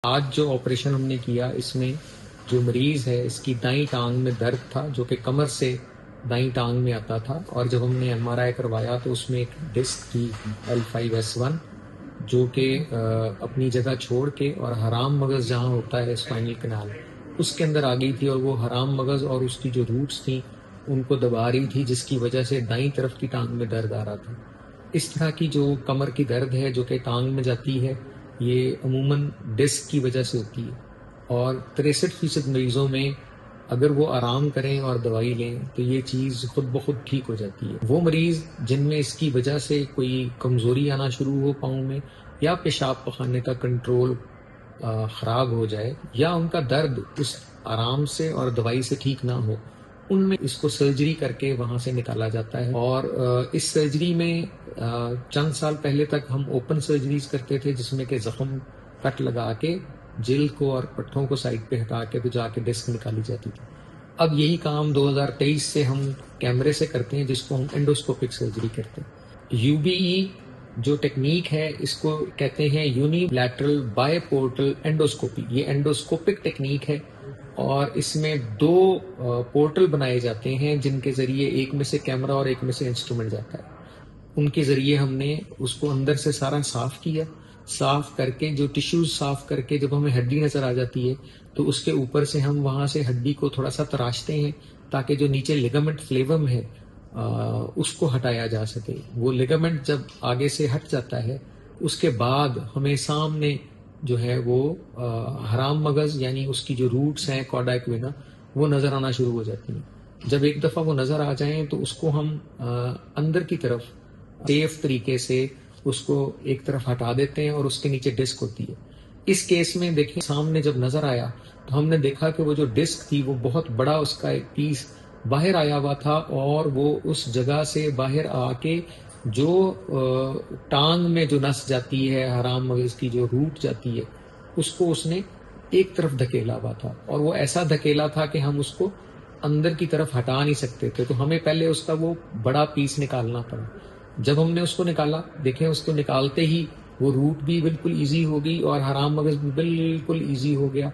آج جو آپریشن ہم نے کیا اس میں جو مریض ہے اس کی دائیں ٹانگ میں درد تھا جو کہ کمر سے دائیں ٹانگ میں آتا تھا، اور جب ہم نے MRI کروایا تو اس میں ایک ڈسک تھی L5S1 جو کہ اپنی جگہ چھوڑ کے اور حرام مغز جہاں ہوتا ہے اسپائنل کنال اس کے اندر آ گئی تھی، اور وہ حرام مغز اور اس کی جو روٹس تھیں ان کو دبا رہی تھی، جس کی وجہ سے دائیں طرف کی ٹانگ میں درد آ رہا تھا۔ اس طرح کی جو کمر کی درد ہے جو کہ ٹانگ میں جاتی ہے یہ عموماً ڈسک کی وجہ سے ہوتی ہے، اور 63% مریضوں میں اگر وہ آرام کریں اور دوائی لیں تو یہ چیز خود بخود ٹھیک ہو جاتی ہے۔ وہ مریض جن میں اس کی وجہ سے کوئی کمزوری آنا شروع ہو پاؤں میں، یا پیشاب پخانے کا کنٹرول خراب ہو جائے، یا ان کا درد اس آرام سے اور دوائی سے ٹھیک نہ ہو، ان میں اس کو سرجری کر کے وہاں سے نکالا جاتا ہے۔ اور اس سرجری میں چند سال پہلے تک ہم اوپن سرجریز کرتے تھے، جس میں کہ زخم کٹ لگا کے جلد کو اور پٹھوں کو سائڈ پہ ہٹا کے تو جا کے ڈسک نکالی جاتی تھی۔ اب یہی کام 2023 سے ہم کیمرے سے کرتے ہیں، جس کو ہم انڈوسکوپک سرجری کرتے ہیں۔ UBE جو ٹیکنیک ہے اس کو کہتے ہیں uni lateral by portal endoscopy. یہ انڈوسکوپک ٹیکنیک ہے اور اس میں دو پورٹل بنائے جاتے ہیں جن کے ذریعے ایک میں سے کیمرہ اور ایک میں سے انسٹرومنٹ جاتا ہے۔ ان کے ذریعے ہم نے اس کو اندر سے سارا صاف کیا، صاف کر کے جو ٹیشوز صاف کر کے جب ہمیں ہڈی نظر آ جاتی ہے تو اس کے اوپر سے ہم وہاں سے ہڈی کو تھوڑا سا تراشتے ہیں تاکہ جو نیچے لیگامنٹ فلیوم ہے اس کو ہٹایا جا سکے۔ وہ لیگامنٹ جب آگے سے ہٹ جاتا ہے اس کے بعد ہمیں سامنے جو ہے وہ حرام مغز یعنی اس کی جو روٹس ہیں کارڈا ایکوینا وہ نظر آنا شروع ہو جاتی ہیں۔ جب ایک دفعہ وہ نظر آ جائیں تو اس کو ہم اندر کی طرف سیف طریقے سے اس کو ایک طرف ہٹا دیتے ہیں اور اس کے نیچے ڈسک ہوتی ہے۔ اس کیس میں دیکھیں سامنے جب نظر آیا تو ہم نے دیکھا کہ وہ جو ڈسک تھی وہ بہت بڑا اس کا ایک پیس باہر آیا ہوا تھا، اور وہ اس جگہ سے باہر آ کے جو ٹانگ میں جو نس جاتی ہے حرام مغز کی جو روٹ جاتی ہے اس کو اس نے ایک طرف دھکیلا ہوا تھا، اور وہ ایسا دھکیلا تھا کہ ہم اس کو اندر کی طرف ہٹا نہیں سکتے تھے، تو ہمیں پہلے اس کا وہ بڑا پیس نکالنا پڑا۔ جب ہم نے اس کو نکالا دیکھیں اس کو نکالتے ہی وہ روٹ بھی بالکل ایزی ہو گئی اور حرام مغز بھی بالکل ایزی ہو گیا،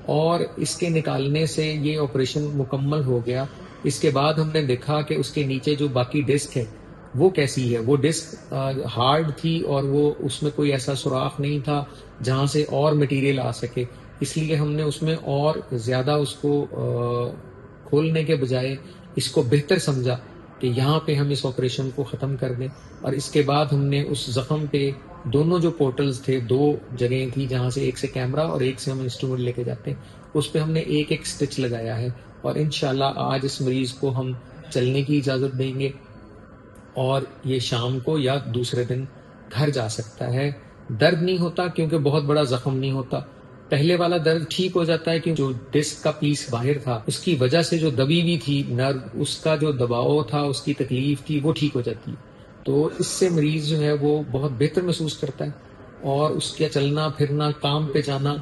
اور اس کے نکالنے سے یہ آپریشن مکمل ہو گیا۔ اس کے بعد ہم نے دیکھا کہ اس کے نیچے جو باقی ڈسک ہے وہ کیسی ہے۔ وہ ڈسک ہارڈ تھی اور وہ اس میں کوئی ایسا سوراخ نہیں تھا جہاں سے اور مٹیریل آ سکے، اس لیے ہم نے اس میں اور زیادہ اس کو کھولنے کے بجائے اس کو بہتر سمجھا کہ یہاں پہ ہم اس آپریشن کو ختم کر دیں، اور اس کے بعد ہم نے اس زخم پہ دونوں جو پورٹلز تھے، دو جگہیں تھی جہاں سے ایک سے کیمرہ اور ایک سے ہم انسٹرومنٹ لے کے جاتے ہیں، اس پہ ہم نے ایک ایک سٹچ لگایا ہے، اور انشاءاللہ آج اس مریض کو ہم چلنے کی اجازت دیں گے اور یہ شام کو یا دوسرے دن گھر جا سکتا ہے۔ درد نہیں ہوتا کیونکہ بہت بڑا زخم نہیں ہوتا، پہلے والا درد ٹھیک ہو جاتا ہے کیونکہ جو ڈسک کا پیس باہر تھا اس کی وجہ سے جو دبی ہوئی تھی نرو، اس کا جو دباؤ تھا، اس کی تکلیف تھی وہ ٹھیک ہو جاتی ہے، تو اس سے مریض جو ہے وہ بہت بہتر محسوس کرتا ہے، اور اس کا چلنا پھرنا، کام پہ جانا،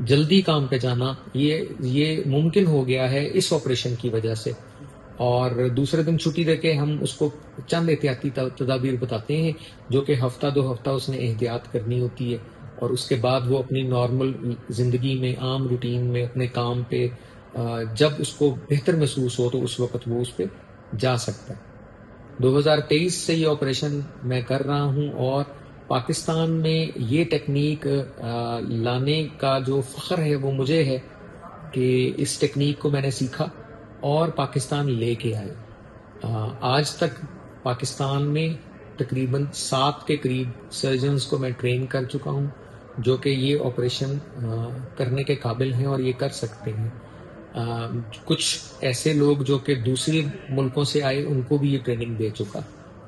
جلدی کام پہ جانا یہ ممکن ہو گیا ہے اس آپریشن کی وجہ سے۔ اور دوسرے دن چھٹی دے کے ہم اس کو چند احتیاطی تدابیر بتاتے ہیں جو کہ ہفتہ دو ہفتہ اس نے احتیاط کرنی ہوتی ہے، اور اس کے بعد وہ اپنی نارمل زندگی میں، عام روٹین میں، اپنے کام پہ جب اس کو بہتر محسوس ہو تو اس وقت وہ اس پہ جا سکتا ہے۔ 2023 سے یہ آپریشن میں کر رہا ہوں، اور پاکستان میں یہ ٹیکنیک لانے کا جو فخر ہے وہ مجھے ہے کہ اس ٹیکنیک کو میں نے سیکھا اور پاکستان لے کے آئے۔ آج تک پاکستان میں تقریباً 7 کے قریب سرجنز کو میں ٹرین کر چکا ہوں جو کہ یہ آپریشن کرنے کے قابل ہیں اور یہ کر سکتے ہیں۔ کچھ ایسے لوگ جو کہ دوسرے ملکوں سے آئے ان کو بھی یہ ٹریننگ دے چکا۔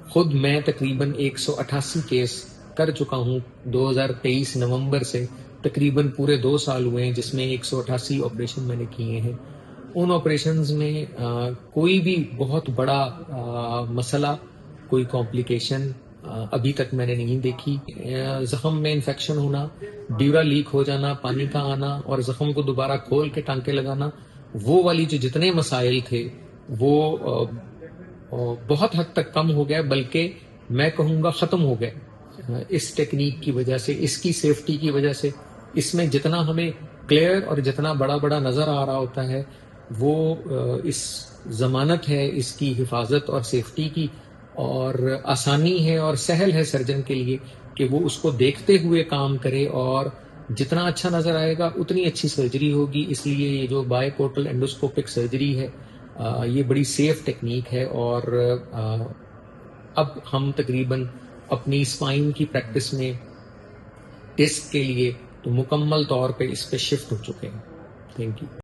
خود میں تقریباً 188 کیس کر چکا ہوں 2023 نومبر سے، تقریباً پورے 2 سال ہوئے ہیں جس میں 188 آپریشن میں نے کیے ہیں۔ ان آپریشنز میں کوئی بھی بہت بڑا مسئلہ، کوئی کمپلیکیشن ابھی تک میں نے نہیں دیکھی۔ زخم میں انفیکشن ہونا، ڈیورا لیک ہو جانا، پانی کا آنا اور زخم کو دوبارہ کھول کے ٹانکے لگانا، وہ والی جو جتنے مسائل تھے وہ بہت حد تک کم ہو گئے، بلکہ میں کہوں گا ختم ہو گئے اس ٹیکنیک کی وجہ سے، اس کی سیفٹی کی وجہ سے۔ اس میں جتنا ہمیں کلیئر اور جتنا بڑا بڑا نظر آ رہا ہوتا ہے وہ اس ضمانت ہے اس کی حفاظت اور سیفٹی کی، اور آسانی ہے اور سہل ہے سرجن کے لیے کہ وہ اس کو دیکھتے ہوئے کام کرے، اور جتنا اچھا نظر آئے گا اتنی اچھی سرجری ہوگی. اس لیے یہ جو بائی پورٹل انڈوسکوپک سرجری ہے یہ بڑی سیف ٹیکنیک ہے، اور اب ہم تقریباً اپنی اسپائن کی پریکٹس میں ڈسک کے لیے تو مکمل طور پہ اس پہ شفٹ ہو چکے ہیں. Thank you.